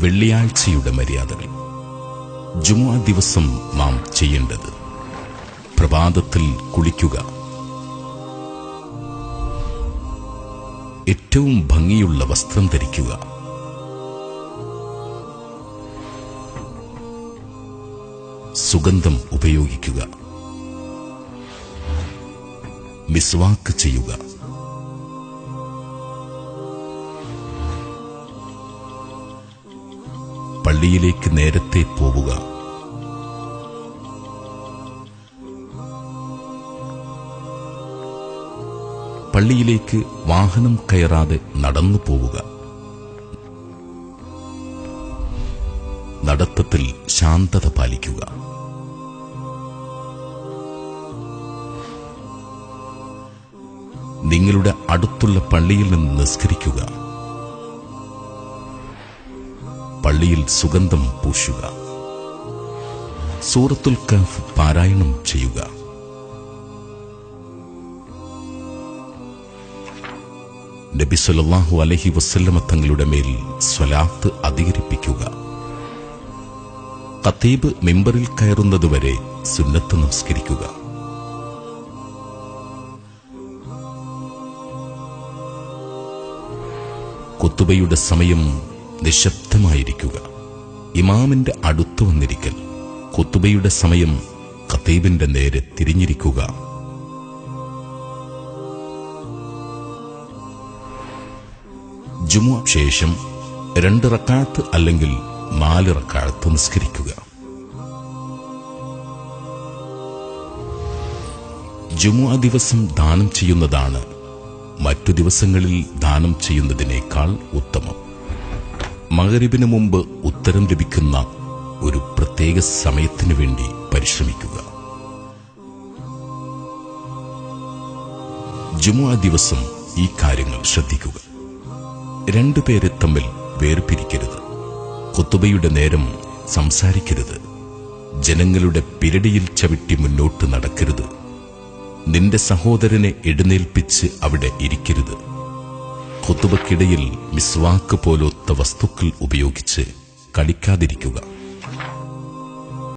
വെള്ളിയാഴ്ചയുടെ മര്യാദകൾ. ജുമുഅ ദിവസം നാം ചെയ്യേണ്ടത്: പ്രഭാതത്തിൽ കുളിക്കുക, ഏറ്റവും ഭംഗിയുള്ള വസ്ത്രം ധരിക്കുക, സുഗന്ധം ഉപയോഗിക്കുക, മിസ്വാക്ക് ചെയ്യുക, പള്ളിയിലേക്ക് നേരത്തെ പോവുക, പള്ളിയിലേക്ക് വാഹനം കയറാതെ നടന്നു പോവുക, നടത്തത്തിൽ ശാന്തത പാലിക്കുക, നിങ്ങളുടെ അടുത്തുള്ള പള്ളിയിൽ നിന്ന് നിസ്കരിക്കുക, പള്ളിയിൽ സുഗന്ധം പൂശുക, സൂറത്തുൽ കഹ്ഫ് പാരായണം ചെയ്യുക, നബി സല്ലല്ലാഹു അലൈഹി വസല്ലമ തങ്ങളുടെ മേൽ സ്വലാത്ത് അധികരിപ്പിക്കുക, ഖതീബ് മിമ്പറിൽ കയറുന്നതുവരെ സുന്നത്ത് നമസ്കരിക്കുക, ഖുതുബയുടെ സമയം നിശബ്ദമായിരിക്കുക, ഇമാമിന്റെ അടുത്ത് വന്നിരിക്കൽ, ഖുതുബയുടെ സമയം ഖതീബിന്റെ നേരെ തിരിഞ്ഞിരിക്കുക, ജുമുഅ ശേഷം 2 റക്അത്ത് അല്ലെങ്കിൽ 4 റക്അത്ത് നിസ്കരിക്കുക. ജുമുഅ ദിവസം ദാനം ചെയ്യുന്നതാണ് മറ്റു ദിവസങ്ങളിൽ ദാനം ചെയ്യുന്നതിനേക്കാൾ ഉത്തമം. മഗ്‌രിബിന് മുമ്പ് ഉത്തരം ലഭിക്കുന്ന ഒരു പ്രത്യേക സമയത്തിനു വേണ്ടി പരിശ്രമിക്കുക. ജുമുഅ ദിവസം ഈ കാര്യങ്ങൾ ശ്രദ്ധിക്കുക. 2 പേരെ തമ്മിൽ വേർപിരിക്കരുത്, ഖുതുബയുടെ നേരം സംസാരിക്കരുത്, ജനങ്ങളുടെ പിരടിയിൽ ചവിട്ടി മുന്നോട്ട് നടക്കരുത്, നിന്റെ സഹോദരനെ എഴുന്നേൽപ്പിച്ച് അവിടെ ഇരിക്കരുത്, ഖുതുബയ്ക്കിടയിൽ മിസ്വാക്ക് പോലൊത്ത വസ്തുക്കൾ ഉപയോഗിച്ച് കളിക്കാതിരിക്കുക.